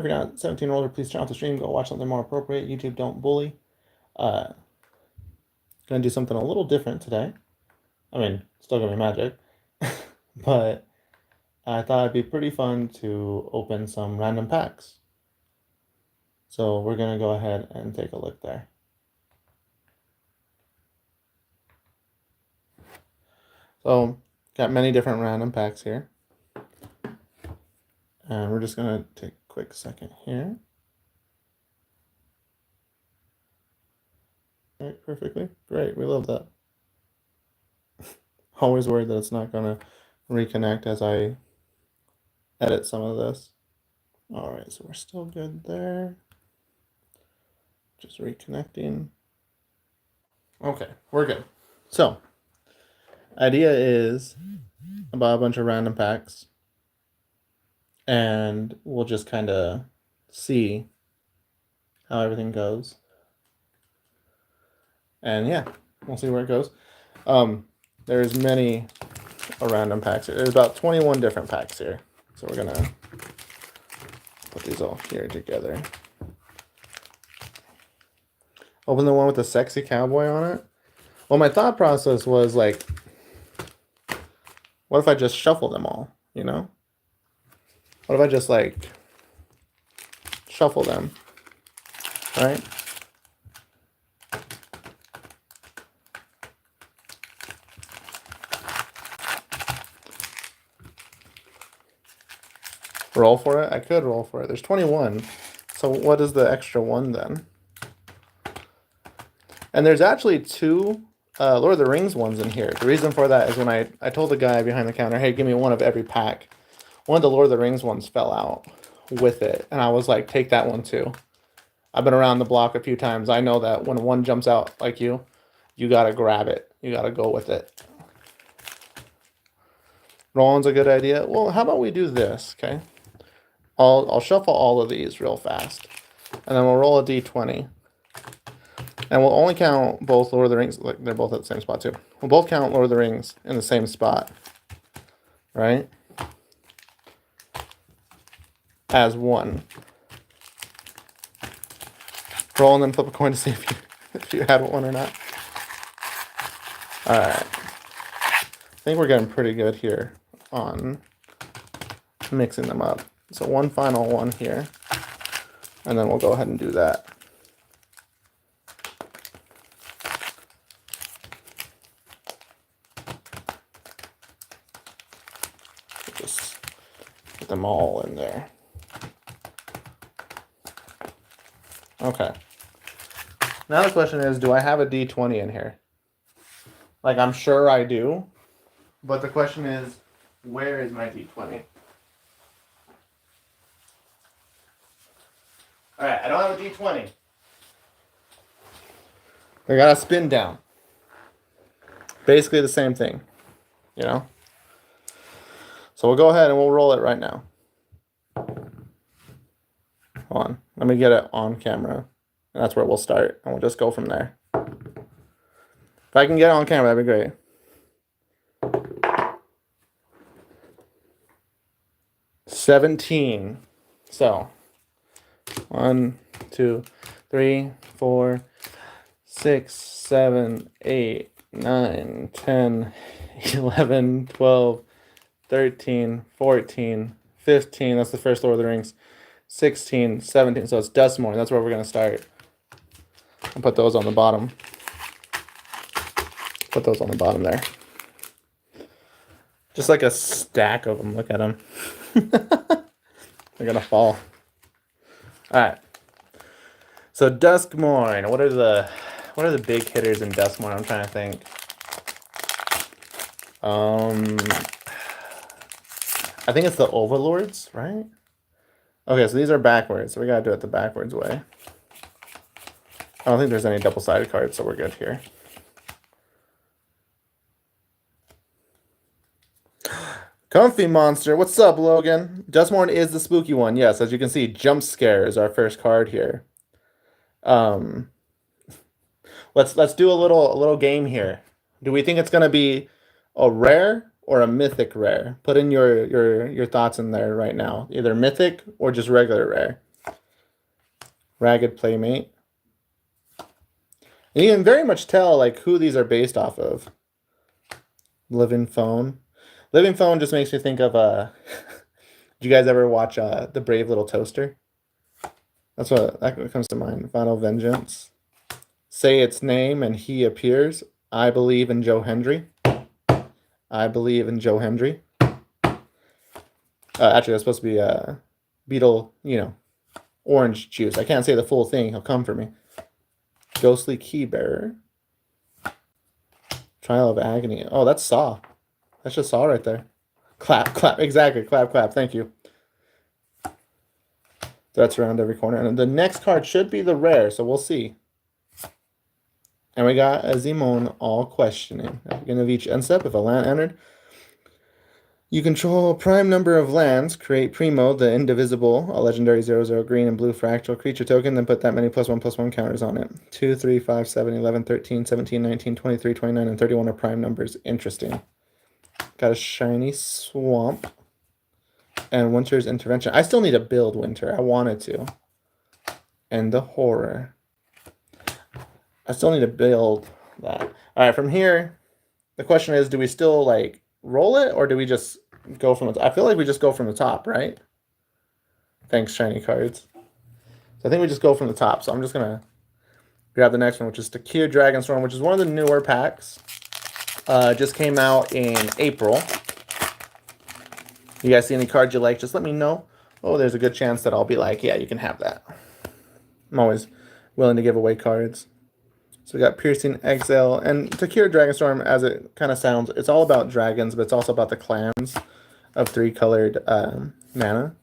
If you're not 17 or older, please turn off the stream. Go watch something more appropriate. YouTube, don't bully. Gonna do something a little different today. I mean, still gonna be magic, but I thought it'd be pretty fun to open some random packs. So we're gonna go ahead and take a look there. So got many different random packs here. And we're just gonna take a quick second here. All right, perfectly. Great, we love that. Always worried that it's not gonna reconnect as I edit some of this. All right, so we're still good there. Just reconnecting. Okay, we're good. So, idea is about a bunch of random packs, and we'll just kind of see how everything goes. And yeah, we'll see where it goes. There's many random packs here. There's about 21 different packs here. So we're gonna put these all here together. Open the one with the sexy cowboy on it. Well, my thought process was like, what if I just shuffle them all, you know? What if I just like shuffle them, right? Roll for it? I could roll for it. There's 21. So what is the extra one then? And there's actually two Lord of the Rings ones in here. The reason for that is when I told the guy behind the counter, hey, give me one of every pack. One of the Lord of the Rings ones fell out with it. And I was like, take that one too. I've been around the block a few times. I know that when one jumps out like you got to grab it. You got to go with it. Rolling's a good idea. Well, how about we do this, okay? I'll shuffle all of these real fast. And then we'll roll a d20. And we'll only count both Lord of the Rings. Like, they're both at the same spot too. We'll both count Lord of the Rings in the same spot. Right? As one. Roll and then flip a coin to see if you had one or not. Alright. I think we're getting pretty good here on mixing them up. So one final one here. And then we'll go ahead and do that. Just put them all in there. Okay. Now the question is, do I have a D20 in here? Like, I'm sure I do. But the question is, where is my D20? Alright, I don't have a D20. I got a spin down. Basically the same thing. You know? So we'll go ahead and we'll roll it right now. Hold on. Let me get it on camera. And that's where we'll start. And we'll just go from there. If I can get it on camera, that'd be great. $17. So 1, 2, 3, 4, 6, 7, 8, 9, 10, 11, 12, 13, 14, 15. That's the first Lord of the Rings. 16, 17. So it's Duskmourn. That's where we're going to start. I'll put those on the bottom. Put those on the bottom there. Just like a stack of them. Look at them. They're going to fall. All right. So Duskmourn. What are the big hitters in Duskmourn? I'm trying to think. I think it's the Overlords, right? Okay, so these are backwards. So we gotta do it the backwards way. I don't think there's any double-sided cards, so we're good here. Comfy Monster. What's up, Logan? Duskmourn is the spooky one. Yes, as you can see, Jump Scare is our first card here. Let's do a little game here. Do we think it's gonna be a rare or a mythic rare? Put in your thoughts in there right now. Either mythic or just regular rare. Ragged Playmate. And you can very much tell like who these are based off of. Living Phone. Living Phone just makes me think of did you guys ever watch The Brave Little Toaster? That comes to mind. Final Vengeance. Say its name and he appears. I believe in Joe Hendry. I believe in Joe Hendry. Actually, that's supposed to be Beetle, orange juice. I can't say the full thing. He'll come for me. Ghostly Keybearer. Trial of Agony. Oh, that's Saw. That's just Saw right there. Clap, clap. Exactly. Clap, clap. Thank you. That's around every corner. And the next card should be the rare, so we'll see. And we got a Zimon All Questioning. At the beginning of each end step, if a land entered, you control a prime number of lands. Create Primo, the Indivisible, a legendary 0/0 green and blue fractal creature token, then put that many +1/+1 counters on it. 2, 3, 5, 7, 11, 13, 17, 19, 23, 29, and 31 are prime numbers. Interesting. Got a shiny Swamp. And Winter's Intervention. I still need to build Winter. I wanted to. And the Horror. I still need to build that. All right, from here, the question is, do we still, like, roll it, or do we just go from the... I feel like we just go from the top, right? Thanks, shiny cards. So I think we just go from the top. So I'm just going to grab the next one, which is Takir Dragonstorm, which is one of the newer packs. Just came out in April. You guys see any cards you like, just let me know. Oh, there's a good chance that I'll be like, yeah, you can have that. I'm always willing to give away cards. So we got Piercing Exile. And Takir Dragonstorm, as it kind of sounds, it's all about dragons, but it's also about the clans of 3-colored mana.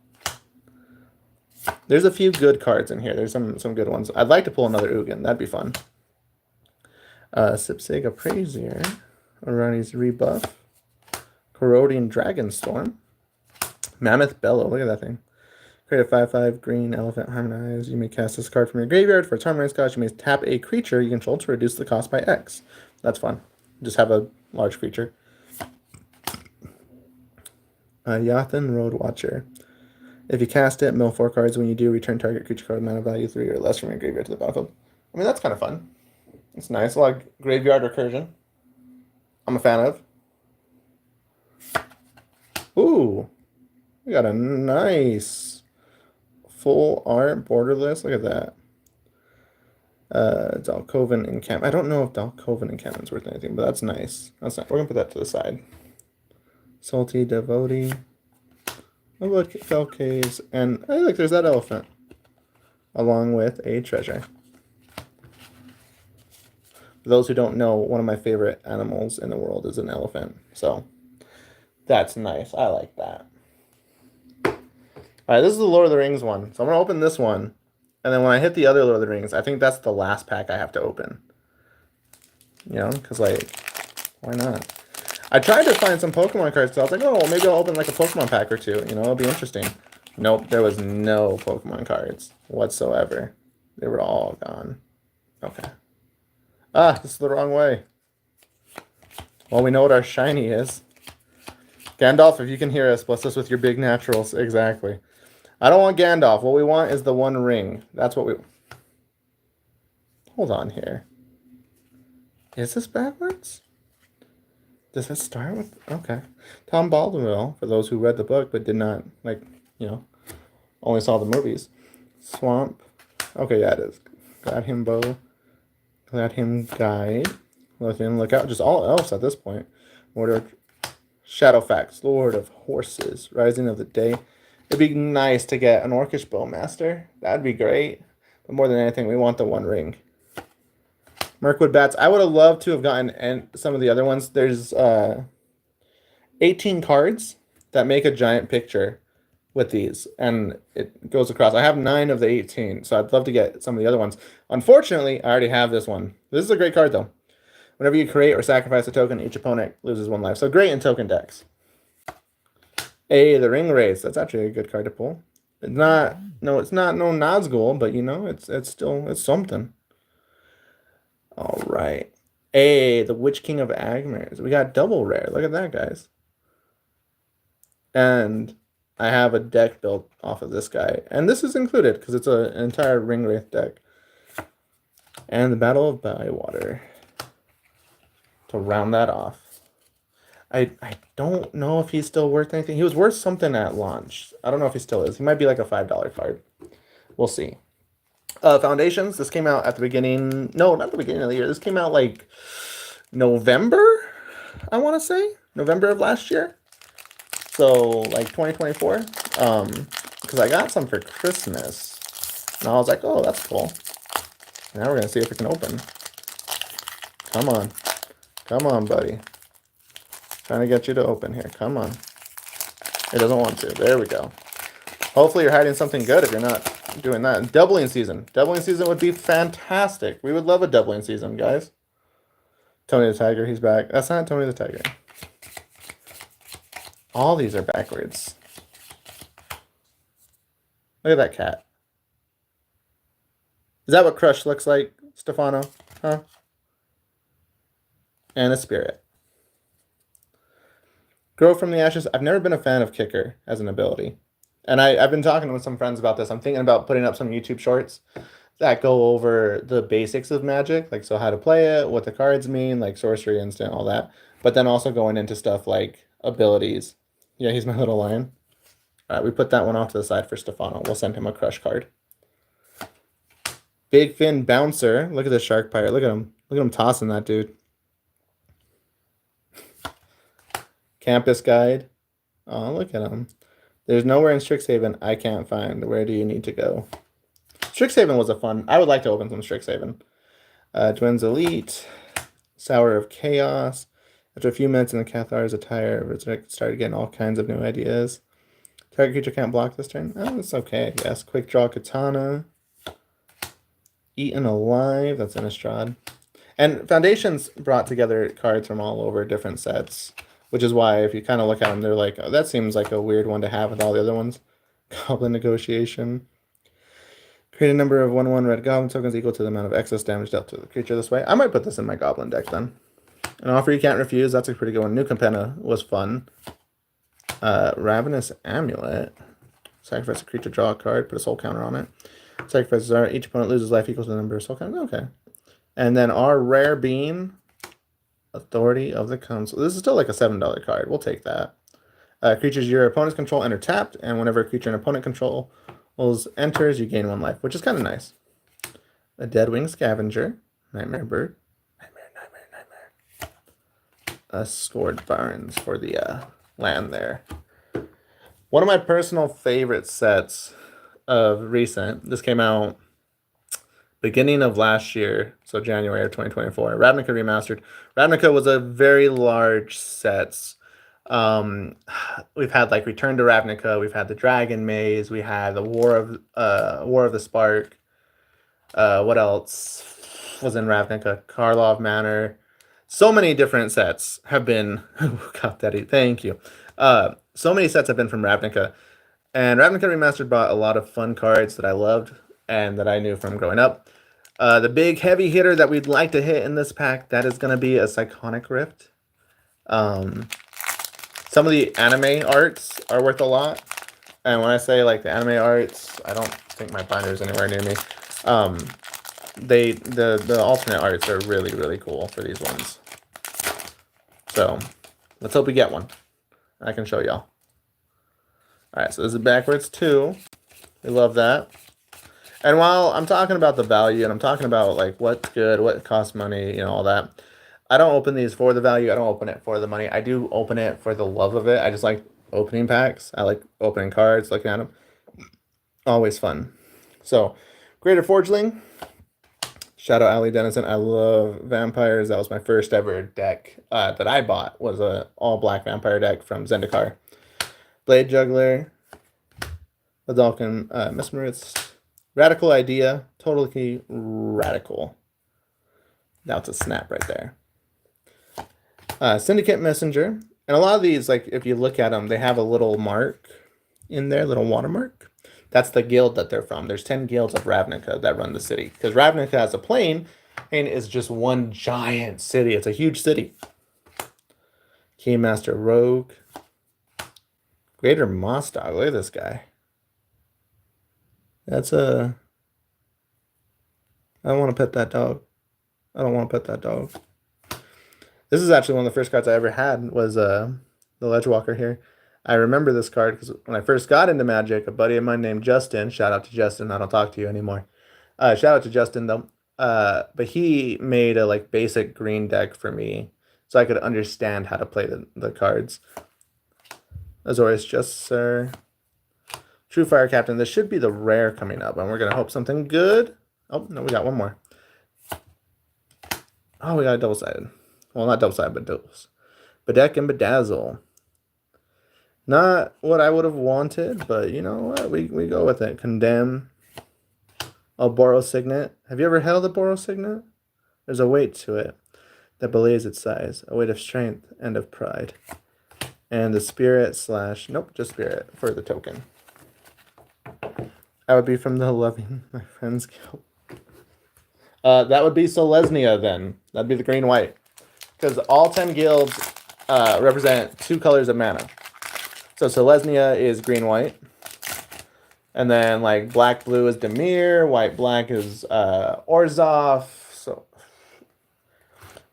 There's a few good cards in here. There's some good ones. I'd like to pull another Ugin. That'd be fun. Sipsig Appraiser. Arani's Rebuff. Corroding Dragonstorm. Mammoth Bellow. Look at that thing. Create a 5/5 green elephant harmonize. You may cast this card from your graveyard. For its harmonized cost, you may tap a creature you control to reduce the cost by X. That's fun. Just have a large creature. Yathan Road Watcher. If you cast it, mill 4 cards. When you do, return target creature card mana value 3 or less from your graveyard to the battlefield. I mean, that's kind of fun. It's nice. A lot of graveyard recursion. I'm a fan of. Ooh. We got a nice full art borderless. Look at that. Dalkovan Encampment. I don't know if Dalkovan Encampment's worth anything, but that's nice. That's nice. We're gonna put that to the side. Salty Devotee. Oh, look, Felcase. And hey, look, there's that elephant. Along with a treasure. For those who don't know, one of my favorite animals in the world is an elephant. So that's nice. I like that. All right, this is the Lord of the Rings one. So I'm going to open this one. And then when I hit the other Lord of the Rings, I think that's the last pack I have to open. You know, because, like, why not? I tried to find some Pokemon cards, so I was like, oh, well, maybe I'll open, like, a Pokemon pack or two. You know, it'll be interesting. Nope, there was no Pokemon cards whatsoever. They were all gone. Okay. Ah, this is the wrong way. Well, we know what our shiny is. Gandalf, if you can hear us, bless us with your big naturals. Exactly. I don't want Gandalf. What we want is the One Ring. That's what we... Hold on here. Is this backwards? Does it start with... Okay. Tom Baldwin, for those who read the book but did not, like, you know, only saw the movies. Swamp. Okay, yeah, it is. Glad him bow. Glad him guide. Let him look out. Just all elves at this point. Order... Shadowfax, Lord of Horses, Rising of the Day. It'd be nice to get an Orcish Bowmaster. That'd be great. But more than anything, we want the One Ring. Mirkwood Bats. I would have loved to have gotten some of the other ones. There's 18 cards that make a giant picture with these. And it goes across. I have 9 of the 18. So I'd love to get some of the other ones. Unfortunately, I already have this one. This is a great card, though. Whenever you create or sacrifice a token, each opponent loses 1 life. So great in token decks. The Ring Race. That's actually a good card to pull. It's not no Nazgul, but you know, it's something. All right. The Witch King of Agmers. We got double rare. Look at that, guys. And I have a deck built off of this guy. And this is included because it's an entire Ringwraith deck. And the Battle of Bywater to round that off. I don't know if he's still worth anything. He was worth something at launch. I don't know if he still is. He might be like a $5 card. We'll see. Foundations. This came out at the beginning. No, not the beginning of the year. This came out like November, I want to say. November of last year. So like 2024. Because I got some for Christmas. And I was like, oh, that's cool. Now we're going to see if we can open. Come on. Come on, buddy. Trying to get you to open here. Come on. It doesn't want to. There we go. Hopefully you're hiding something good if you're not doing that. Doubling season. Doubling season would be fantastic. We would love a doubling season, guys. Tony the Tiger, he's back. That's not Tony the Tiger. All these are backwards. Look at that cat. Is that what Crush looks like, Stefano? Huh? And a spirit. Grow from the ashes. I've never been a fan of Kicker as an ability. And I've been talking with some friends about this. I'm thinking about putting up some YouTube shorts that go over the basics of Magic. Like, so how to play it, what the cards mean, like sorcery, instant, all that. But then also going into stuff like abilities. Yeah, he's my little lion. All right, we put that one off to the side for Stefano. We'll send him a Crush card. Big Fin Bouncer. Look at the Shark Pirate. Look at him. Look at him tossing that dude. Campus Guide. Oh, look at him. There's nowhere in Strixhaven I can't find. Where do you need to go? Strixhaven was a fun. I would like to open some Strixhaven. Twins Elite. Sour of Chaos. After a few minutes in the Cathar's attire, Resurrect started getting all kinds of new ideas. Target creature can't block this turn. Oh, it's okay, I guess. Quick Draw Katana. Eaten Alive. That's Innistrad. And Foundations brought together cards from all over different sets. Which is why, if you kind of look at them, they're like, oh, that seems like a weird one to have with all the other ones. Goblin Negotiation. Create a number of 1/1 red goblin tokens equal to the amount of excess damage dealt to the creature this way. I might put this in my goblin deck then. An offer you can't refuse. That's a pretty good one. New Capenna was fun. Ravenous Amulet. Sacrifice a creature, draw a card, put a soul counter on it. Sacrifices are each opponent loses life equal to the number of soul counters. Okay. And then our rare bean. Authority of the Council. This is still like a $7 card. We'll take that. Creatures your opponent's control enter tapped, and whenever a creature an opponent controls enters, you gain 1 life, which is kind of nice. A Deadwing Scavenger. Nightmare Bird. Nightmare. A Scored Barns for the land there. One of my personal favorite sets of recent. This came out beginning of last year, so January of 2024. Ravnica Remastered. Ravnica was a very large set. We've had like Return to Ravnica. We've had the Dragon Maze. We had the War of the Spark. What else was in Ravnica? Karlov Manor. So many different sets have been. God, Daddy, thank you. So many sets have been from Ravnica, and Ravnica Remastered brought a lot of fun cards that I loved and that I knew from growing up. The big heavy hitter that we'd like to hit in this pack, that is going to be a Psychonic Rift. Some of the anime arts are worth a lot. And when I say like the anime arts, I don't think my binder is anywhere near me. The alternate arts are really, really cool for these ones. So let's hope we get one. I can show y'all. Alright, so this is backwards too. We love that. And while I'm talking about the value and I'm talking about like what's good, what costs money, you know, all that, I don't open these for the value. I don't open it for the money. I do open it for the love of it. I just like opening packs. I like opening cards, looking at them. Always fun. So, Greater Forgeling. Shout out Ali Dennison. I love vampires. That was my first ever deck that I bought. Was a all black vampire deck from Zendikar. Blade Juggler. Ladalkin Mesmerist. Radical Idea. Totally radical. Now it's a snap right there. Syndicate Messenger. And a lot of these, like if you look at them, they have a little mark in there, little watermark. That's the guild that they're from. There's 10 guilds of Ravnica that run the city. Because Ravnica as a plane and is just one giant city. It's a huge city. Keymaster Rogue. Greater Moss Dog. Look at this guy. That's a... I don't want to pet that dog. I don't want to pet that dog. This is actually one of the first cards I ever had was the Ledgewalker here. I remember this card because when I first got into Magic, a buddy of mine named Justin, shout out to Justin, I don't talk to you anymore. Shout out to Justin though. But he made a like basic green deck for me so I could understand how to play the cards. Azorius Justicer. True Fire Captain. This should be the rare coming up, and we're gonna hope something good. Oh no, we got one more. Oh, we got a double-sided. Well, not double-sided, but doubles. Bedeck and Bedazzle. Not what I would have wanted, but you know what? We go with it. Condemn. A Boros Signet. Have you ever held a Boros Signet? There's a weight to it that belays its size. A weight of strength and of pride. And the spirit / nope, just spirit for the token. That would be from the Loving My Friends Guild. That would be Selesnya then. That'd be the green-white. Because all 10 guilds represent 2 colors of mana. So Selesnya is green-white. And then like black-blue is Dimir. White-black is Orzhov. So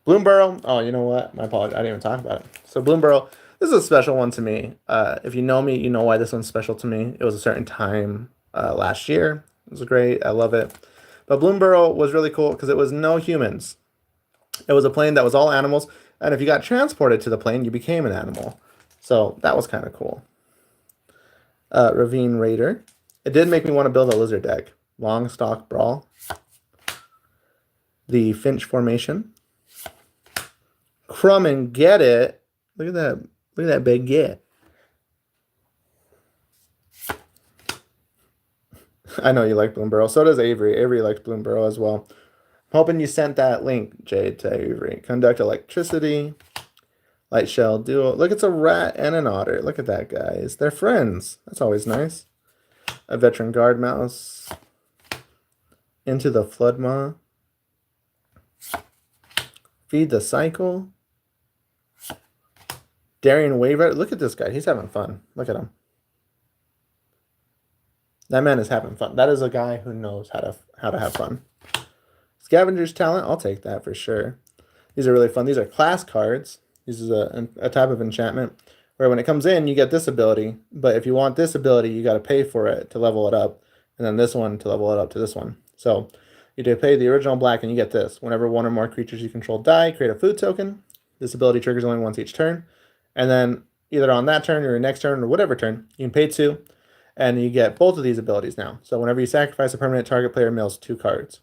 Bloomburrow. Oh, you know what? My apologies. I didn't even talk about it. So Bloomburrow, this is a special one to me. If you know me, you know why this one's special to me. It was a certain time last year. It was great. I love it. But Bloomburrow was really cool because it was no humans. It was a plane that was all animals. And if you got transported to the plane, you became an animal. So that was kind of cool. Ravine Raider. It did make me want to build a lizard deck. Longstalk Brawl. The Finch Formation. Crumb and Get It. Look at that. Look at that big get. I know you like Bloomburrow. So does Avery. Avery likes Bloomburrow as well. Hoping you sent that link, Jade, to Avery. Conduct Electricity. Light Shell Duo. Look, it's a rat and an otter. Look at that, guys. They're friends. That's always nice. A Veteran Guard Mouse. Into the Floodmaw. Feed the Cycle. Darian Waver. Look at this guy. He's having fun. Look at him. That man is having fun. That is a guy who knows how to have fun. Scavenger's Talent. I'll take that for sure. These are really fun. These are class cards. This is a type of enchantment where when it comes in, you get this ability. But if you want this ability, you got to pay for it to level it up. And then this one to level it up to this one. So you do pay the original black and you get this. Whenever one or more creatures you control die, create a food token. This ability triggers only once each turn. And then either on that turn or your next turn or whatever turn, you can pay 2. And you get both of these abilities now. So whenever you sacrifice a permanent, target player mills 2 cards.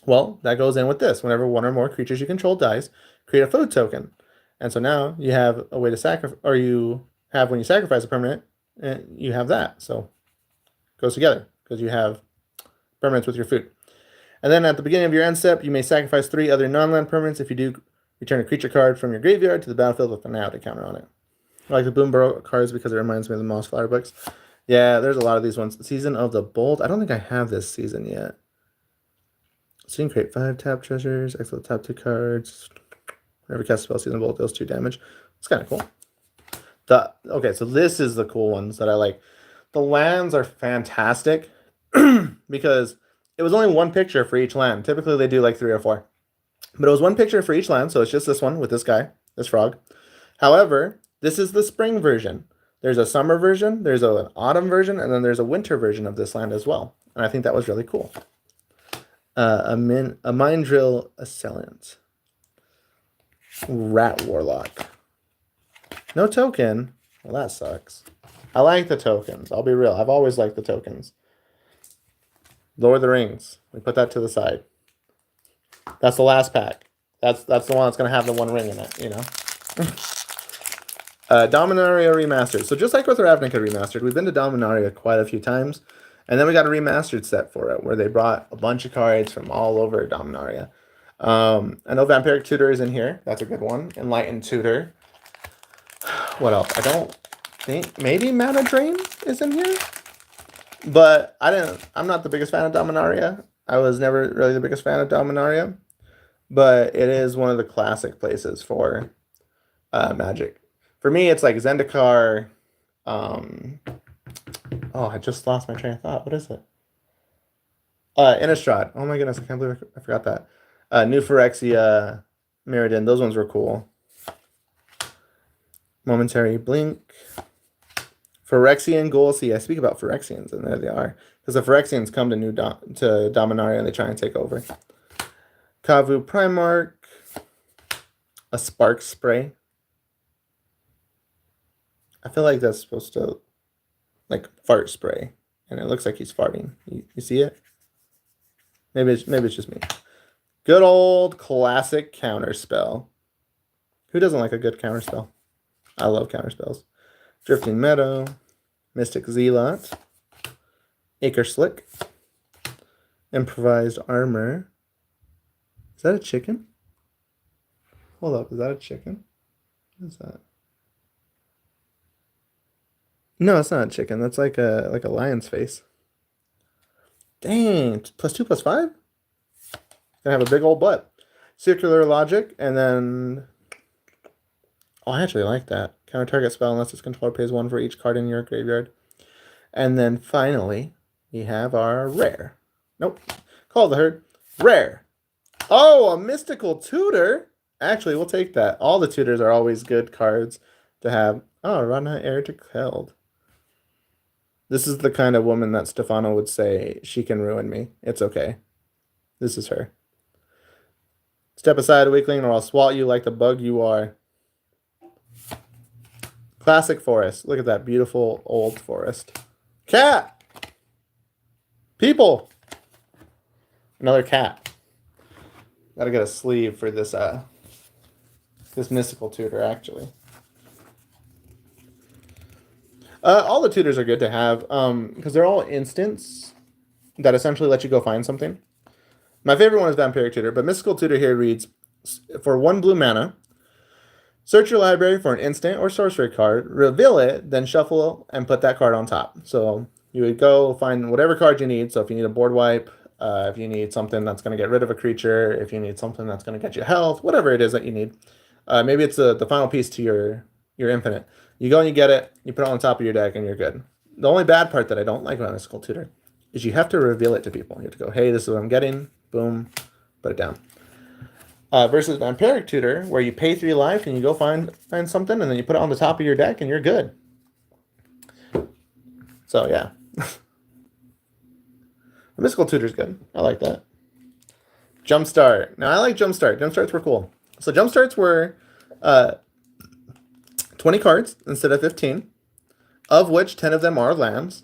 Well, that goes in with this. Whenever one or more creatures you control dies, create a food token. And so now you have a way to sacrifice, or you have when you sacrifice a permanent, and you have that. So it goes together because you have permanents with your food. And then at the beginning of your end step, you may sacrifice 3 other non-land permanents. If you do, return a creature card from your graveyard to the battlefield with a finality counter on it. I like the Bloomburrow cards because it reminds me of the Mossflower books. Yeah, there's a lot of these ones. Season of the Bolt. I don't think I have this season yet. So you can create 5 tap treasures, exile tap 2 cards. Whenever you cast a spell, Season of the Bolt deals 2 damage. It's kind of cool. Okay, so this is the cool ones that I like. The lands are fantastic because it was only 1 picture for each land. Typically they do like 3 or 4. But it was 1 picture for each land, so it's just this one with this guy, this frog. However, this is the spring version. There's a summer version, there's an autumn version, and then there's a winter version of this land as well. And I think that was really cool. A Mindrill Assailant. Rat Warlock. No token. Well, that sucks. I like the tokens. I'll be real. I've always liked the tokens. Lord of the Rings. We put that to the side. That's the last pack. That's the one that's going to have the 1 ring in it, you know? Dominaria Remastered. So just like with Ravnica Remastered, we've been to Dominaria quite a few times. And then we got a remastered set for it, where they brought a bunch of cards from all over Dominaria. I know Vampiric Tutor is in here. That's a good one. Enlightened Tutor. What else? I don't think... Maybe Mana Drain is in here? But I'm not the biggest fan of Dominaria. I was never really the biggest fan of Dominaria. But it is one of the classic places for Magic. For me, it's like Zendikar, Oh, I just lost my train of thought. What is it? Innistrad. Oh my goodness, I can't believe I forgot that. New Phyrexia, Mirrodin. Those ones were cool. Momentary Blink. Phyrexian Goal. See, I speak about Phyrexians, and there they are. Because the Phyrexians come to to Dominaria and they try and take over. Kavu Primarch. A Spark Spray. I feel like that's supposed to, like, fart spray. And it looks like he's farting. You see it? Maybe it's just me. Good old classic counterspell. Who doesn't like a good counterspell? I love counterspells. Drifting Meadow, Mystic Zealot, Acre Slick, Improvised Armor. Is that a chicken? Hold up, is that a chicken? What is that? No, it's not a chicken. That's like a lion's face. Dang, +2/+5? Gonna have a big old butt. Circular Logic, and then I actually like that. Counter target spell unless its controller pays 1 for each card in your graveyard. And then finally, we have our rare. Nope. Call of the Herd. Rare. Oh, a Mystical Tutor. Actually, we'll take that. All the tutors are always good cards to have. Oh, Rana Heir to Keld. This is the kind of woman that Stefano would say, she can ruin me. It's okay. This is her. Step aside, weakling, or I'll swat you like the bug you are. Classic forest. Look at that beautiful old forest. Cat! People! Another cat. Gotta get a sleeve for this this Mystical Tutor, actually. All the tutors are good to have because they're all instants that essentially let you go find something. My favorite one is Vampiric Tutor, but Mystical Tutor here reads, for 1 blue mana, search your library for an instant or sorcery card, reveal it, then shuffle and put that card on top. So you would go find whatever card you need. So if you need a board wipe, if you need something that's going to get rid of a creature, if you need something that's going to get you health, whatever it is that you need. Maybe it's the final piece to your infinite. You go and you get it, you put it on top of your deck, and you're good. The only bad part that I don't like about Mystical Tutor is you have to reveal it to people. You have to go, hey, this is what I'm getting. Boom. Put it down. Versus Vampiric Tutor, where you pay 3 life and you go find something, and then you put it on the top of your deck, and you're good. So, yeah. Mystical Tutor's good. I like that. Jumpstart. Now, I like Jumpstart. Jumpstarts were cool. So, Jumpstarts were 20 cards instead of 15, of which 10 of them are lands.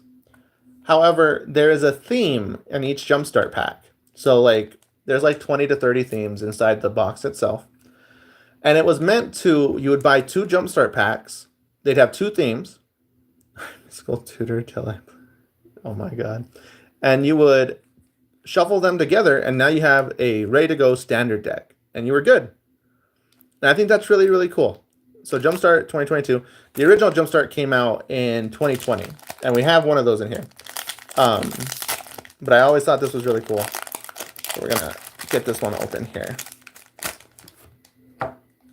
However, there is a theme in each Jumpstart pack. So, like, there's like 20 to 30 themes inside the box itself. And it was meant to, you would buy 2 Jumpstart packs. They'd have 2 themes. Mystical Tutor till I... Oh my god. And you would shuffle them together, and now you have a ready-to-go standard deck. And you were good. And I think that's really, really cool. So Jumpstart 2022. The original Jumpstart came out in 2020. And we have one of those in here. But I always thought this was really cool. So we're going to get this one open here.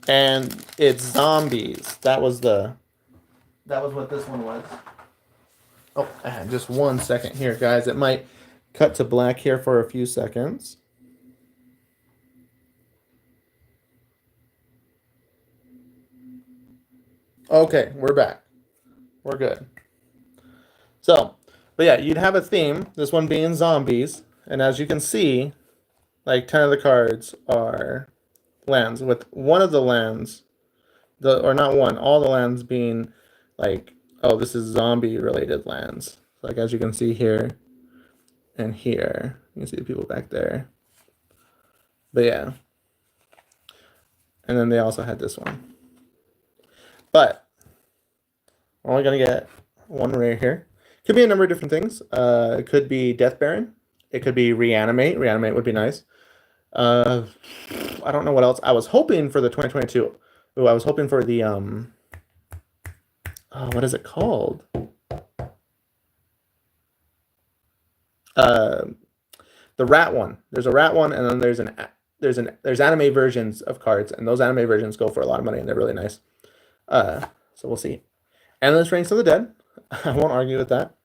And it's zombies. That was what this one was. Oh, just 1 second here, guys. It might cut to black here for a few seconds. Okay, we're back. We're good. So, but yeah, you'd have a theme, this one being zombies. And as you can see, like 10 of the cards are lands, with one of the lands, or not one, all the lands being like, oh, this is zombie related lands. Like as you can see here and here, you can see the people back there. But yeah. And then they also had this one. But we're only going to get one rare here. Could be a number of different things. It could be Death Baron. It could be Reanimate. Reanimate would be nice. I don't know what else. I was hoping for the 2022. Ooh, I was hoping for the what is it called? The rat one. There's a rat one, and then there's anime versions of cards, and those anime versions go for a lot of money, and they're really nice. So we'll see. Endless Ranks of the Dead. I won't argue with that.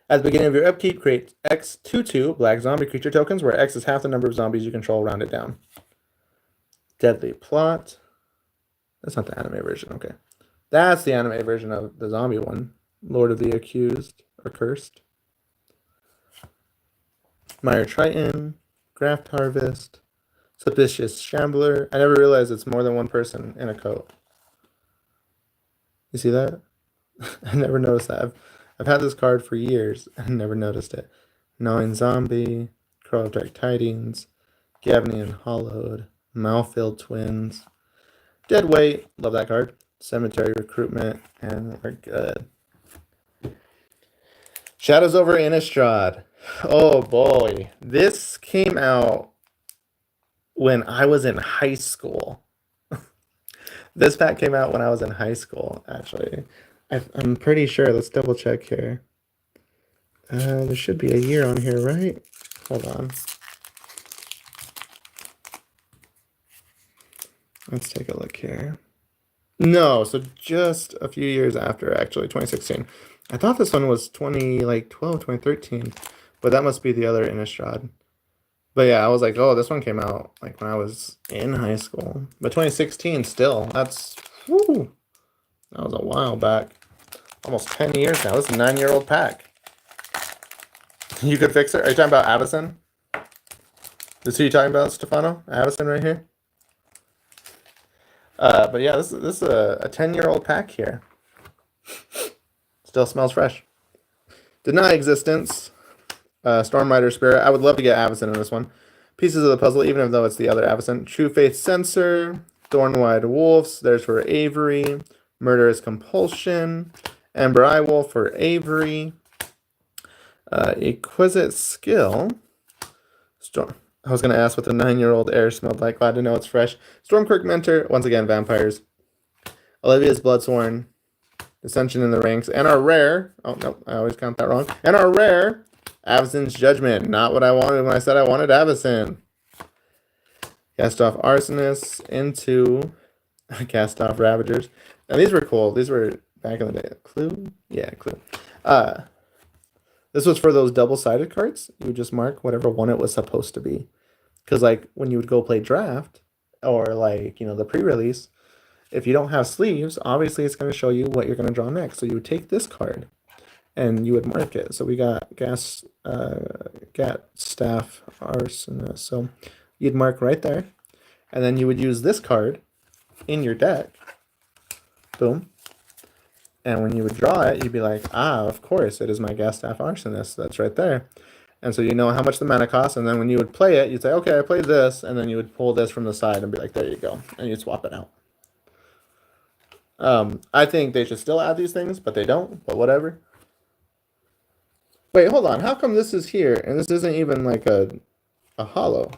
At the beginning of your upkeep, create X 2/2 black zombie creature tokens, where X is half the number of zombies you control, round it down. Deadly Plot. That's not the anime version, okay. That's the anime version of the zombie one. Lord of the Accused, or Cursed. Mire Triton, Graft Harvest, Suspicious Shambler. I never realized it's more than one person in a coat. You see that? I never noticed that. I've had this card for years and never noticed it. Gnawing Zombie, Crow of Dark Tidings, Gavnian Hollowed, Malfield Twins, Dead Weight, love that card. Cemetery Recruitment, and we're good. Shadows over Innistrad. Oh boy. This came out when I was in high school. This pack came out when I was in high school, actually. I'm pretty sure. Let's double check here. There should be a year on here, right? Hold on. Let's take a look here. No, so just a few years after, actually, 2016. I thought this one was 2012, 2013, but that must be the other Innistrad. But yeah, I was like, oh, this one came out like when I was in high school. But 2016 still, that's, whew, that was a while back. Almost 10 years now. This is a 9-year-old pack. You could fix it? Are you talking about Avacyn? Is who you talking about, Stefano? Avacyn right here? But yeah, this is a 10-year-old pack here. Still smells fresh. Deny Existence. Stormrider Spirit. I would love to get Avacyn in this one. Pieces of the Puzzle, even though it's the other Avacyn. True Faith Censor. Thornwide Wolves. There's for Avery. Murderous Compulsion. Ember Eyewolf for Avery. Exquisite Skill. I was going to ask what the 9-year-old air smelled like. Glad to know it's fresh. Stormquirk Mentor. Once again, vampires. Olivia's Bloodsworn. Dissension in the Ranks. And our rare. Oh, no. I always count that wrong. And our rare. Avacyn's Judgment. Not what I wanted when I said I wanted Avacyn. Cast off Arsonist into Cast off Ravagers. Now these were cool. These were back in the day. Clue? Yeah, Clue. This was for those double-sided cards. You would just mark whatever one it was supposed to be. Because like when you would go play draft or like, you know, the pre-release, if you don't have sleeves, obviously it's going to show you what you're going to draw next. So you would take this card and you would mark it. So we got Gat Staff Arsonist. So you'd mark right there. And then you would use this card in your deck. Boom. And when you would draw it, you'd be like, ah, of course, it is my Gas Staff Arsonist. That's right there. And so you know how much the mana costs. And then when you would play it, you'd say, okay, I played this. And then you would pull this from the side and be like, there you go. And you'd swap it out. I think they should still add these things, but they don't. But whatever. Wait, hold on. How come this is here and this isn't even like a hollow?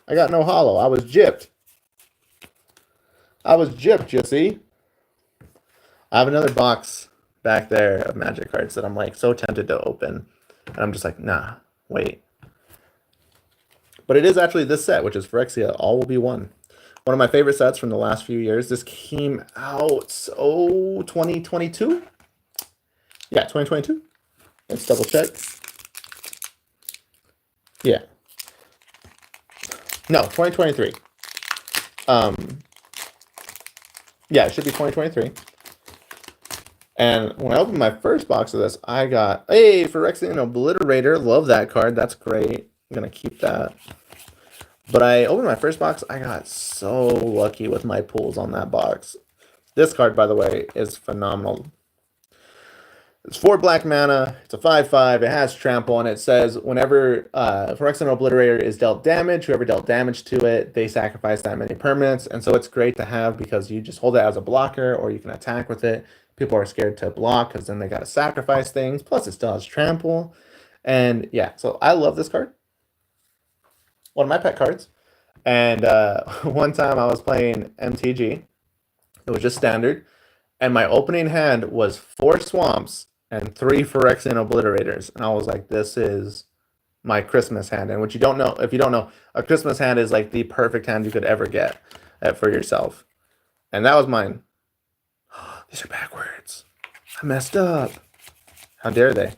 I got no hollow. I was gypped. You see? I have another box back there of Magic cards that I'm like so tempted to open. And I'm just like, nah, wait. But it is actually this set, which is Phyrexia. All will be one. One of my favorite sets from the last few years. This came out, 2022? Yeah, 2022. Let's double check. Yeah. No, 2023. Yeah, it should be 2023. And when I opened my first box of this, I got, hey, Phyrexian Obliterator. Love that card. That's great. I'm going to keep that. But I opened my first box. I got so lucky with my pulls on that box. This card, by the way, is phenomenal. It's 4 black mana. It's a 5/5. It has trample, and it says whenever Phyrexian Obliterator is dealt damage, whoever dealt damage to it, they sacrifice that many permanents. And so it's great to have because you just hold it as a blocker, or you can attack with it. People are scared to block because then they got to sacrifice things. Plus, it still has trample. And yeah, so I love this card. One of my pet cards. And one time I was playing MTG. It was just standard. And my opening hand was 4 Swamps and 3 Phyrexian Obliterators. And I was like, this is my Christmas hand. And what you don't know, if you don't know, a Christmas hand is like the perfect hand you could ever get for yourself. And that was mine. These are backwards. I messed up. How dare they?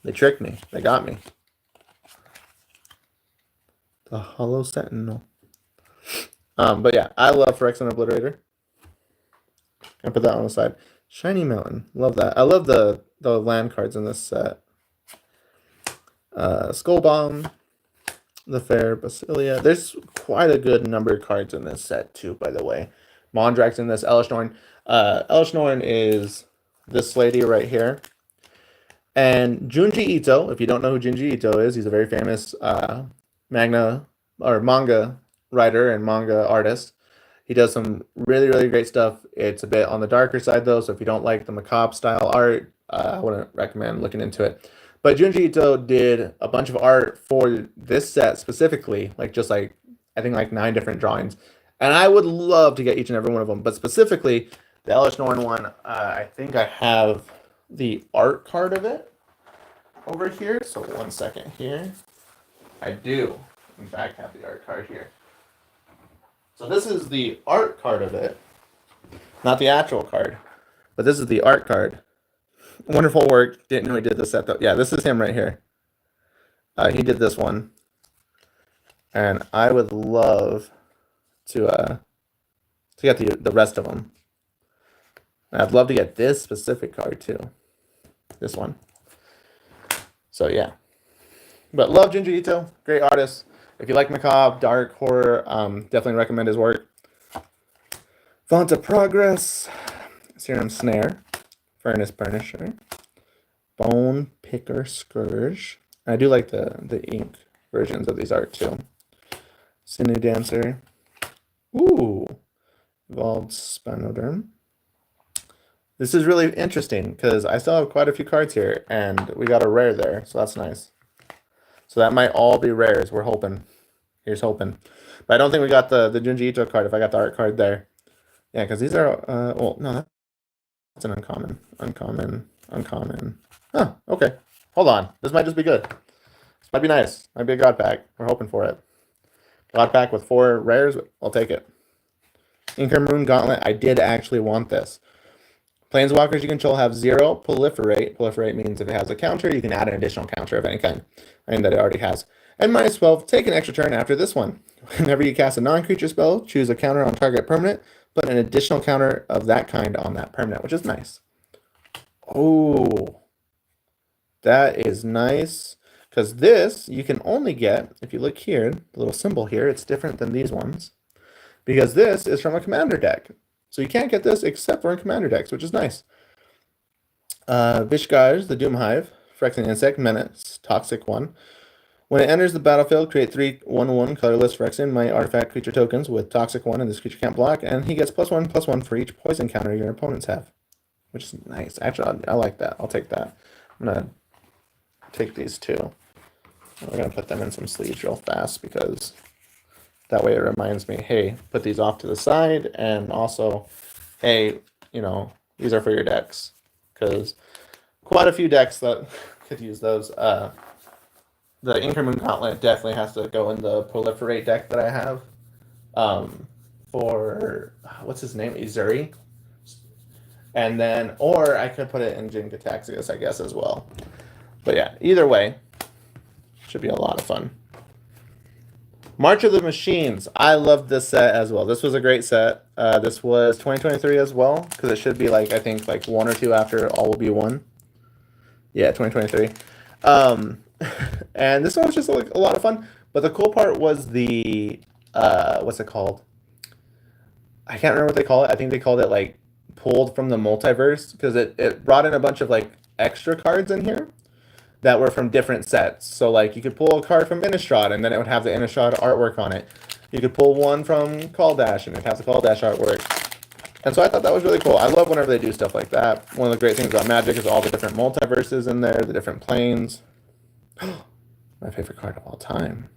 They tricked me. They got me. The Hollow Sentinel. But yeah, I love Phyrexian Obliterator. I put that on the side. Shiny Mountain. Love that. I love the land cards in this set. Skull Bomb. The Fair Basilia. There's quite a good number of cards in this set too, by the way. Mondrax in this. Elesh Norn. Elesh Norn is this lady right here. And Junji Ito, if you don't know who Junji Ito is, he's a very famous manga writer and manga artist. He does some really, really great stuff. It's a bit on the darker side, though, so if you don't like the macabre style art, I wouldn't recommend looking into it. But Junji Ito did a bunch of art for this set specifically, I think 9 different drawings. And I would love to get each and every one of them. But specifically, the Elesh Norn one, I think I have the art card of it over here. So 1 second here. I do, in fact, have the art card here. So this is the art card of it, not the actual card, but this is the art card. Wonderful work. Didn't know he did this set though. Yeah, this is him right here. He did this one, and I would love to get the rest of them. And I'd love to get this specific card too. This one. So yeah, but love Junji Ito, great artist. If you like macabre, dark, horror, definitely recommend his work. Font of Progress, Serum Snare, Furnace Burnisher, Bone Picker Scourge. I do like the ink versions of these art too. Sinew Dancer. Ooh, Evolved Spinoderm. This is really interesting because I still have quite a few cards here, and we got a rare there, so that's nice. So that might all be rares. We're hoping. Here's hoping. But I don't think we got the Junji Ito card if I got the art card there. Yeah, because these are, well, no, that's an uncommon. Uncommon. Huh, okay. Hold on. This might just be good. This might be nice. Might be a God Pack. We're hoping for it. God Pack with 4 rares. I'll take it. Incarmoon Gauntlet. I did actually want this. Planeswalkers you control have 0 proliferate. Proliferate means if it has a counter, you can add an additional counter of any kind. I mean that it already has. And minus 12, take an extra turn after this one. Whenever you cast a non-creature spell, choose a counter on target permanent, put an additional counter of that kind on that permanent, which is nice. Oh, that is nice. Because this, you can only get, if you look here, the little symbol here, it's different than these ones. Because this is from a commander deck. So you can't get this except for in commander decks, which is nice. Vishgaj, the Doom Hive, Phyrexian Insect, Menace, Toxic 1. When it enters the battlefield, create 3 1/1 colorless Phyrexian mighty artifact creature tokens with Toxic 1, and this creature can't block, and he gets +1/+1 for each poison counter your opponents have. Which is nice. Actually, I like that. I'll take that. I'm going to take these two. We're going to put them in some sleeves real fast because that way it reminds me, hey, put these off to the side, and also, hey, you know, these are for your decks. Because quite a few decks that could use those. The Incarmoon Gauntlet definitely has to go in the Proliferate deck that I have. For, what's his name? Izuri. And then, or I could put it in Jin-Gitaxias, I guess, as well. But yeah, either way, should be a lot of fun. March of the Machines. I loved this set as well. This was a great set. This was 2023 as well, because it should be I think 1 or 2 after All Will Be One. Yeah, 2023. And this one was just a lot of fun. But the cool part was the, what's it called? I can't remember what they call it. I think they called it pulled from the multiverse, because it brought in a bunch of extra cards in here that were from different sets. So you could pull a card from Innistrad, and then it would have the Innistrad artwork on it. You could pull one from Caldash, and it has the Caldash artwork. And so I thought that was really cool. I love whenever they do stuff like that. One of the great things about Magic is all the different multiverses in there, the different planes. My favorite card of all time.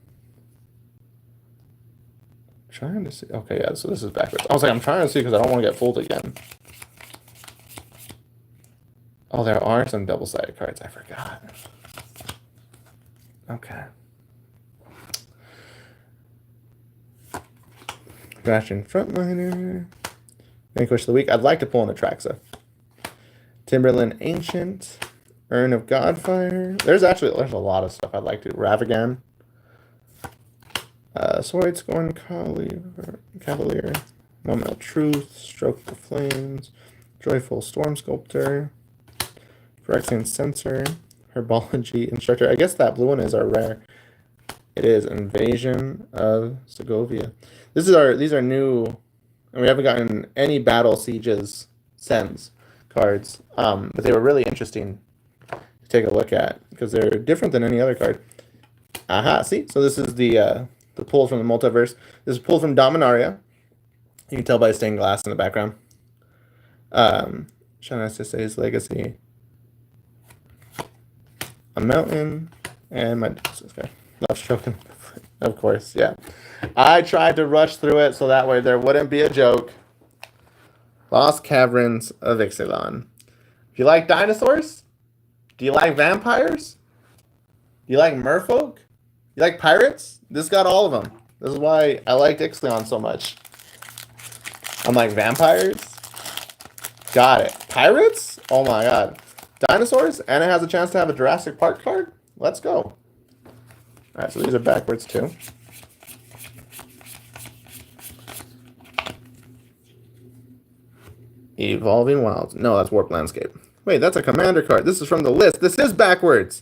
Trying to see. Okay, yeah, so this is backwards. I was I'm trying to see because I don't want to get fooled again. Oh, there are some double-sided cards. I forgot. Okay. Bastion Frontliner. Vanquish the Weak. I'd like to pull in Atraxa. Timberland Ancient. Urn of Godfire. There's a lot of stuff I'd like to. Ravagan. Sword Scorn Cavalier. Moment of Truth. Stroke of the Flames. Joyful Storm Sculptor. Phyrexian Censor. Herbology Instructor. I guess that blue one is our rare. It is Invasion of Segovia. These are new, and we haven't gotten any Battle Sieges Sens cards. But they were really interesting to take a look at because they're different than any other card. Aha, see? So this is the pull from the multiverse. This is pulled from Dominaria. You can tell by stained glass in the background. Shadow SSA's Legacy. A mountain and my okay. Love stroking. Of course, yeah. I tried to rush through it so that way there wouldn't be a joke. Lost Caverns of Ixalan. Do you like dinosaurs? Do you like vampires? Do you like merfolk? You like pirates? This got all of them. This is why I liked Ixalan so much. I'm like, vampires? Got it. Pirates? Oh my god. Dinosaurs? And it has a chance to have a Jurassic Park card? Let's go. Alright, so these are backwards too. Evolving Wilds. No, that's Warp Landscape. Wait, that's a commander card. This is from the list. This is backwards.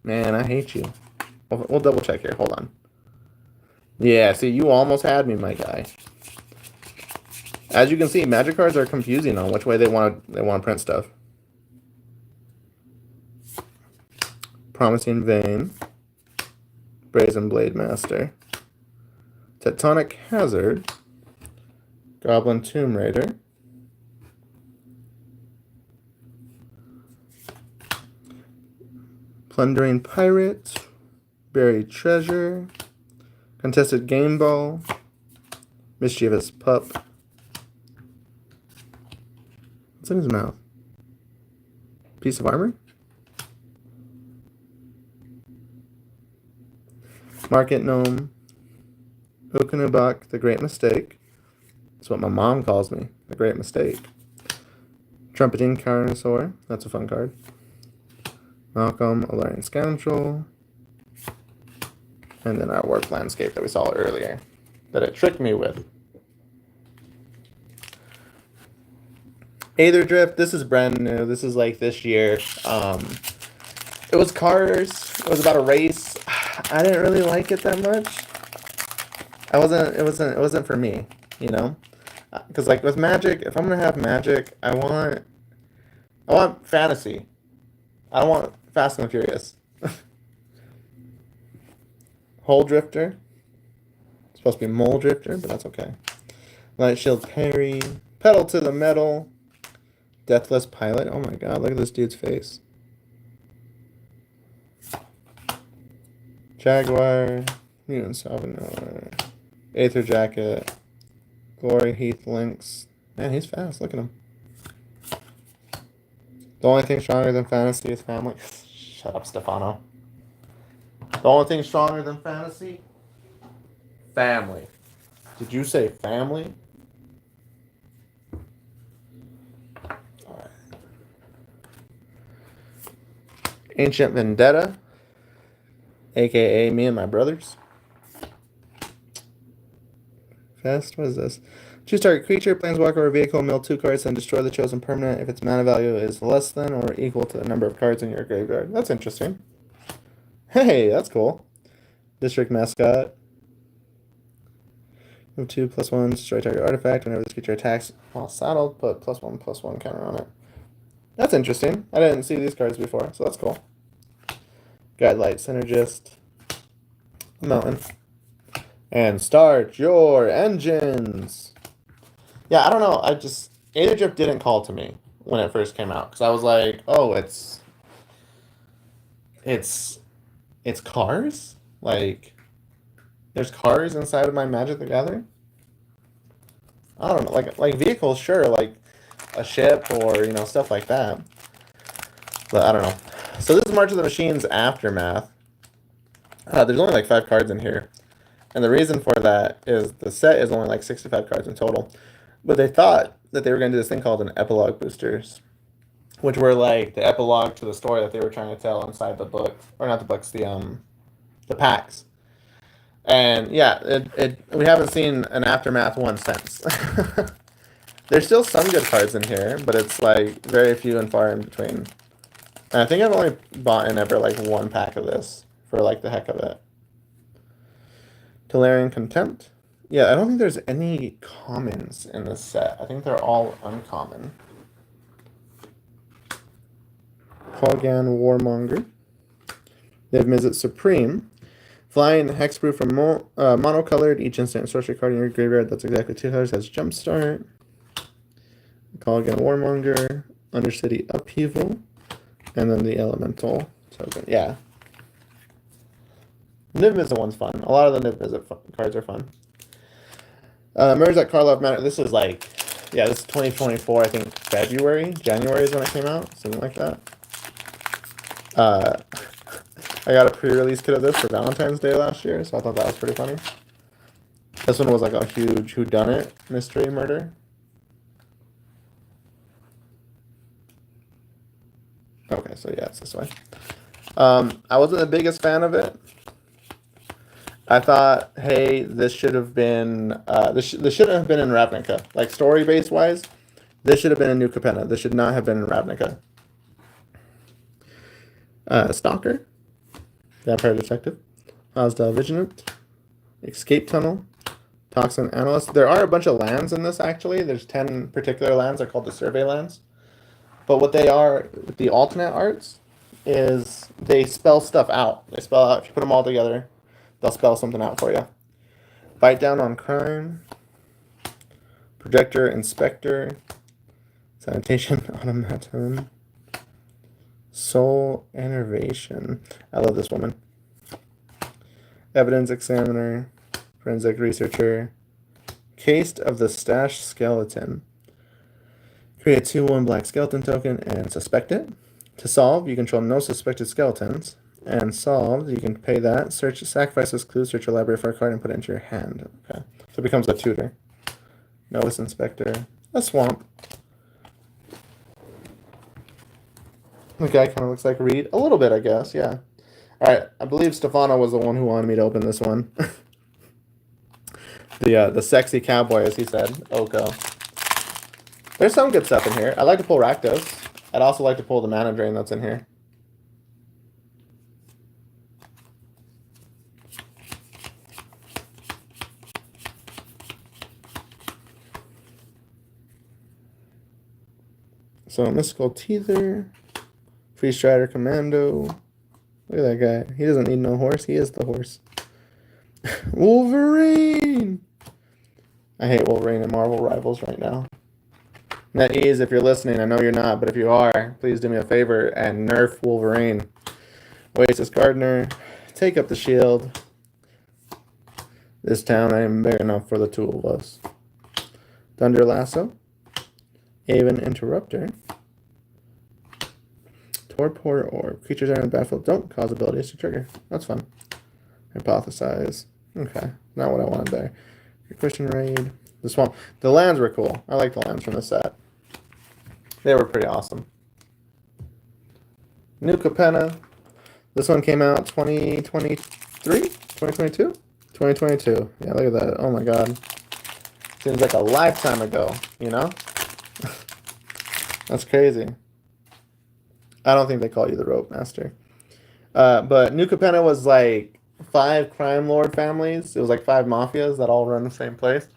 Man, I hate you. We'll double check here. Hold on. Yeah, see, you almost had me, my guy. As you can see, Magic cards are confusing on which way they want to print stuff. Promising Vein. Brazen Blade Master. Tectonic Hazard. Goblin Tomb Raider. Plundering Pirate. Buried Treasure. Contested Game Ball. Mischievous Pup. What's in his mouth? Piece of armor? Market Gnome. Ukanubak, The Great Mistake. That's what my mom calls me, The Great Mistake. Trumpeting Carnosaur. That's a fun card. Malcolm, Alluring Scoundrel. And then our Warp Landscape that we saw earlier that it tricked me with. Aether Drift, this is brand new. This is like this year. It was cars. It was about a race. I didn't really like it that much. It wasn't for me, you know? Because like with Magic, if I'm gonna have Magic, I want fantasy. I don't want Fast and Furious. Hole Drifter. It's supposed to be Mole Drifter, but that's okay. Light Shield Parry. Pedal to the Metal. Deathless Pilot. Oh my god, look at this dude's face. Jaguar. Mutant Salvador. Aether Jacket. Glory Heath Lynx. Man, he's fast. Look at him. The only thing stronger than fantasy is family. Shut up, Stefano. The only thing stronger than fantasy? Family. Did you say family? Alright. Ancient Vendetta. AKA me and my brothers. Fast, what is this? Choose target creature, planeswalker, or vehicle, mill 2 cards, and destroy the chosen permanent if its mana value is less than or equal to the number of cards in your graveyard. That's interesting. Hey, that's cool. District Mascot. Move 2/+1, destroy target artifact. Whenever this creature attacks while saddled, put +1/+1 counter on it. That's interesting. I didn't see these cards before, so that's cool. Guidelight Synergist. Mountain. And start your engines. Yeah, I don't know. Aether Drift didn't call to me when it first came out. Because I was like, oh, it's cars? Like, there's cars inside of my Magic the Gathering? I don't know. Like vehicles, sure. Like a ship or, stuff like that. But I don't know. So this is March of the Machines Aftermath. There's only like 5 cards in here. And the reason for that is the set is only like 65 cards in total. But they thought that they were going to do this thing called an Epilogue Boosters. which were like the epilogue to the story that they were trying to tell inside the book, or not the books, the packs. And yeah, we haven't seen an Aftermath one since. There's still some good cards in here, but it's like very few and far in between. And I think I've only bought in ever like one pack of this for like the heck of it. Tolarian Contempt. Yeah, I don't think there's any commons in this set. I think they're all uncommon. Kolaghan Warmonger. Niv Mizzet Supreme. Flying Hexproof from monocolored. Each instant sorcery card in your graveyard that's exactly 2 colors has Jumpstart. Kolaghan Warmonger. Undercity Upheaval. And then the Elemental token. Yeah. Niv Mizzet one's fun. A lot of the Niv Mizzet cards are fun. Merge that Karlov Manor. This is like, yeah, this is 2024, I think February. January is when it came out. Something like that. I got a pre-release kit of this for Valentine's Day last year, so I thought that was pretty funny. This one was like a huge whodunit mystery murder. Okay, so yeah, it's this way. I wasn't the biggest fan of it. I thought, hey, this should have been this shouldn't have been in Ravnica. Like story base wise, this should have been in New Capenna. This should not have been in Ravnica. Stalker, Vampire Detective, Osda Vigilant, Escape Tunnel, Toxin Analyst. There are a bunch of lands in this actually. There's 10 particular lands. They're called the Survey lands. But what they are, the alternate arts, is they spell stuff out. They spell out, if you put them all together, they'll spell something out for you. Bite Down on Crime, Projector Inspector, Sanitation Automaton, Soul Enervation. I love this woman. Evidence Examiner, Forensic Researcher, Cased of the Stash Skeleton. Create a 2/1 black skeleton token and suspect it. To solve, you control no suspected skeletons. And solved, you can pay that. Search, sacrifice this clue, search your library for a card, and put it into your hand. Okay. So it becomes a tutor. Notice Inspector. A swamp. The guy kind of looks like Reed. A little bit, I guess, yeah. Alright, I believe Stefano was the one who wanted me to open this one. The sexy cowboy, as he said. Oko. There's some good stuff in here. I like to pull Rakdos. I'd also like to pull the Mana Drain that's in here. So, Mystical Teether, Free Strider Commando. Look at that guy. He doesn't need no horse. He is the horse. Wolverine! I hate Wolverine and Marvel Rivals right now. NetEase, if you're listening, I know you're not, but if you are, please do me a favor and nerf Wolverine. Oasis Gardener, take up the shield. This town ain't big enough for the two of us. Thunder Lasso. Aven Interrupter. Torpor Orb. Creatures are in the battlefield don't cause abilities to trigger. That's fun. Hypothesize. Okay, not what I wanted there. Christian Raid. The Swamp. The lands were cool. I like the lands from the set. They were pretty awesome. New Capenna. This one came out 2023? 2022? 2022. Yeah, look at that. Oh my god. Seems like a lifetime ago, you know? That's crazy. I don't think they call you the Rope Master. But New Capenna was like 5 crime lord families. It was like 5 mafias that all run the same place.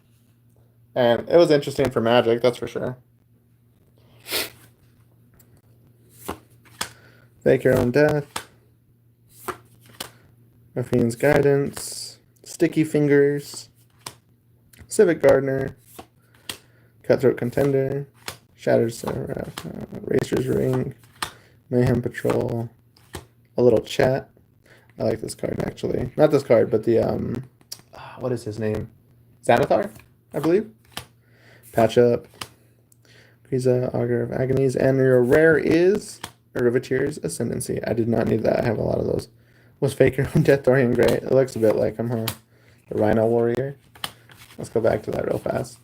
And it was interesting for Magic, that's for sure. Fake Your Own Death. Raffine's Guidance. Sticky Fingers. Civic Gardener. Cutthroat Contender. Shattered Seraph. Racer's Ring. Mayhem Patrol. A little chat. I like this card, actually. Not this card, but the, what is his name? Xanathar, I believe. Patch Up. Kriza, Augur of Agonies. And your rare is Riveteer's Ascendancy. I did not need that. I have a lot of those. Was Fake Your Own Death Dorian Gray? It looks a bit like him, huh? The Rhino Warrior. Let's go back to that real fast.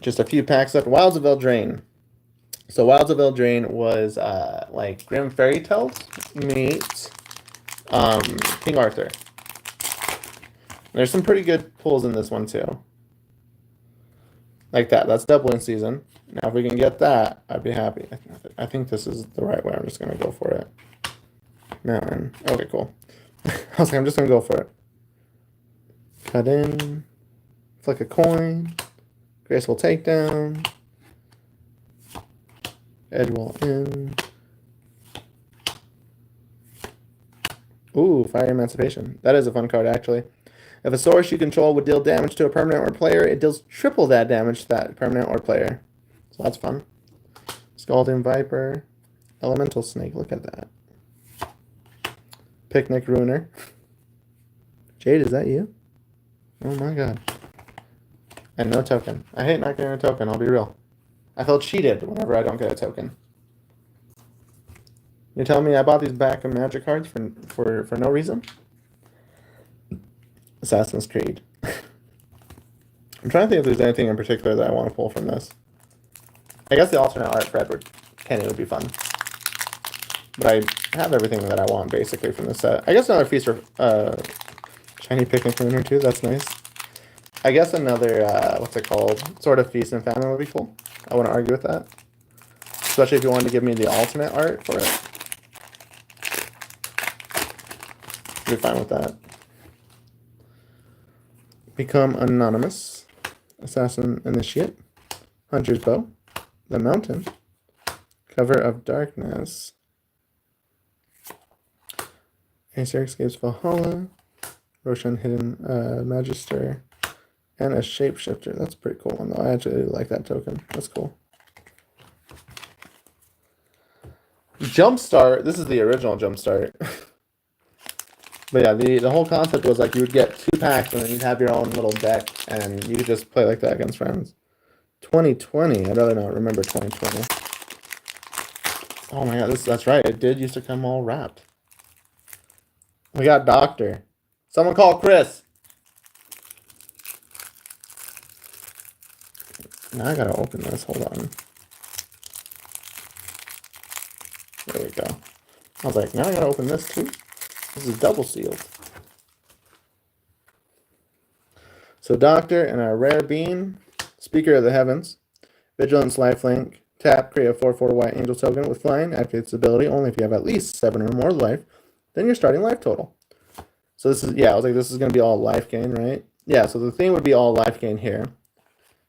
Just a few packs left. Wilds of Eldraine. So Wilds of Eldraine was like Grim Fairy Tales meets King Arthur. There's some pretty good pulls in this one too. Like that. That's doubling season. Now if we can get that, I'd be happy. I think this is the right way. I'm just gonna go for it. Man. Okay, cool. I was like, I'm just gonna go for it. Cut in. Flick a coin. Graceful takedown. Edge wall in. Ooh, Fire Emancipation. That is a fun card, actually. If a source you control would deal damage to a permanent or player, it deals triple that damage to that permanent or player. So that's fun. Scalding Viper. Elemental Snake. Look at that. Picnic Ruiner. Jade, is that you? Oh my god. And no token. I hate not getting a token, I'll be real. I feel cheated whenever I don't get a token. You're telling me I bought these back of Magic cards for no reason? Assassin's Creed. I'm trying to think if there's anything in particular that I want to pull from this. I guess the alternate art for Edward Kenny would be fun. But I have everything that I want, basically, from this set. I guess another Feast for Shiny Picnic Ruiner, too. That's nice. I guess another, what's it called? Sort of Feast and Famine would be cool. I wouldn't argue with that. Especially if you wanted to give me the alternate art for it. I'd be fine with that. Become Anonymous. Assassin Initiate. Hunter's Bow. The Mountain. Cover of Darkness. Acer Escapes Valhalla. Roshan Hidden Magister. And a Shapeshifter. That's a pretty cool one, though. I actually like that token. That's cool. Jumpstart. This is the original Jumpstart. But yeah, the whole concept was like you would get 2 packs and then you'd have your own little deck and you could just play like that against friends. 2020. I'd rather not remember 2020. Oh my god, that's right. It did used to come all wrapped. We got Doctor. Someone call Chris. Now I gotta open this. Hold on. There we go. I was like, now I gotta open this too. This is double sealed. So Doctor and our rare bean, Speaker of the Heavens, Vigilance Lifelink, tap, create a 4/4 white angel token with flying, activate its ability only if you have at least 7 or more life, then your starting life total. So this is, yeah, I was like, this is going to be all life gain, right? Yeah, so the thing would be all life gain here.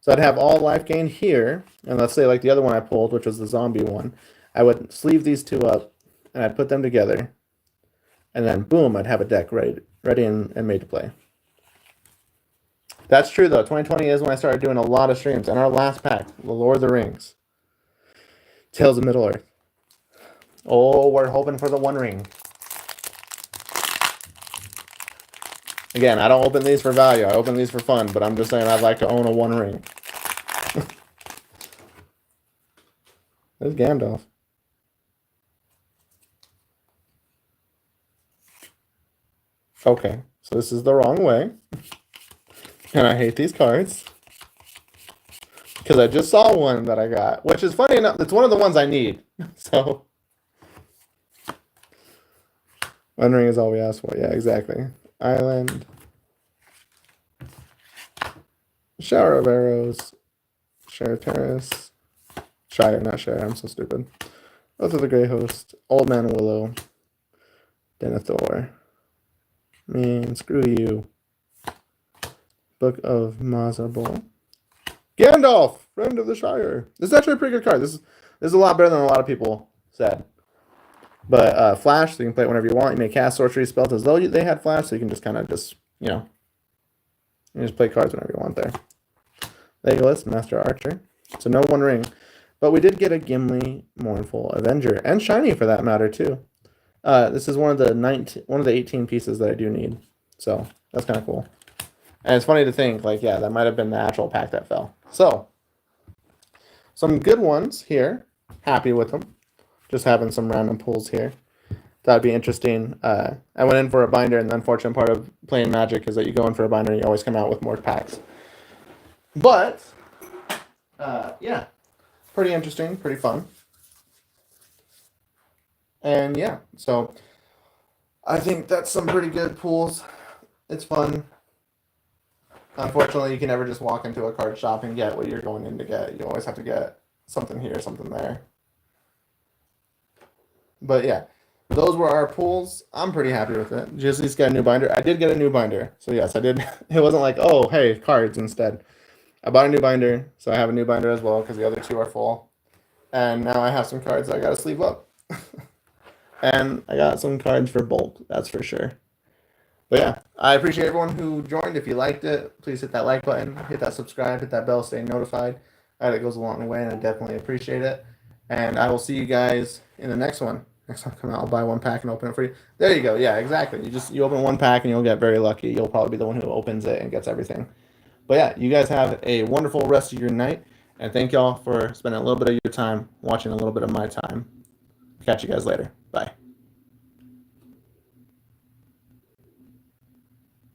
So I'd have all life gain here, and let's say like the other one I pulled, which was the zombie one, I would sleeve these 2 up, and I'd put them together, and then boom, I'd have a deck ready and made to play. That's true, though. 2020 is when I started doing a lot of streams. And our last pack, The Lord of the Rings. Tales of Middle-earth. Oh, we're hoping for the One Ring. Again, I don't open these for value. I open these for fun. But I'm just saying I'd like to own a One Ring. There's Gandalf. Okay, so this is the wrong way. And I hate these cards. Because I just saw one that I got. Which is funny enough. It's one of the ones I need. So. One Ring is all we ask for. Yeah, exactly. Island. Shower of Arrows. Share Terrace. Shire, not Shire. I'm so stupid. Oath of the Grey Host. Old Man Willow. Denethor. Man, screw you. Book of Mazarbul. Gandalf, Friend of the Shire. This is actually a pretty good card. This is a lot better than a lot of people said. But Flash, so you can play it whenever you want. You may cast sorcery spells as though they had Flash, so you can just kind of just, you just play cards whenever you want there. Legolas, Master Archer. So no One Ring. But we did get a Gimli, Mournful Avenger, and Shiny for that matter too. This is one of the 18 pieces that I do need. So that's kind of cool. And it's funny to think, like, yeah, that might have been the actual pack that fell. So, some good ones here. Happy with them. Just having some random pulls here. That'd be interesting. I went in for a binder, and the unfortunate part of playing Magic is that you go in for a binder and you always come out with more packs. But yeah, pretty interesting, pretty fun. And yeah, so I think that's some pretty good pools. It's fun. Unfortunately, you can never just walk into a card shop and get what you're going in to get. You always have to get something here, something there. But yeah, those were our pools. I'm pretty happy with it. Jesse's got a new binder. I did get a new binder. So yes, I did. It wasn't like, oh, hey, cards instead. I bought a new binder, so I have a new binder as well because the other two are full. And now I have some cards that I got to sleeve up. And I got some cards for bulk, that's for sure. But yeah, I appreciate everyone who joined. If you liked it, please hit that like button, hit that subscribe, hit that bell, stay notified. That goes a long way, and I definitely appreciate it. And I will see you guys in the next one. Next time I come out, I'll buy one pack and open it for you. There you go. Yeah, exactly. You open one pack and you'll get very lucky. You'll probably be the one who opens it and gets everything. But yeah, you guys have a wonderful rest of your night. And thank y'all for spending a little bit of your time watching a little bit of my time. Catch you guys later. Bye.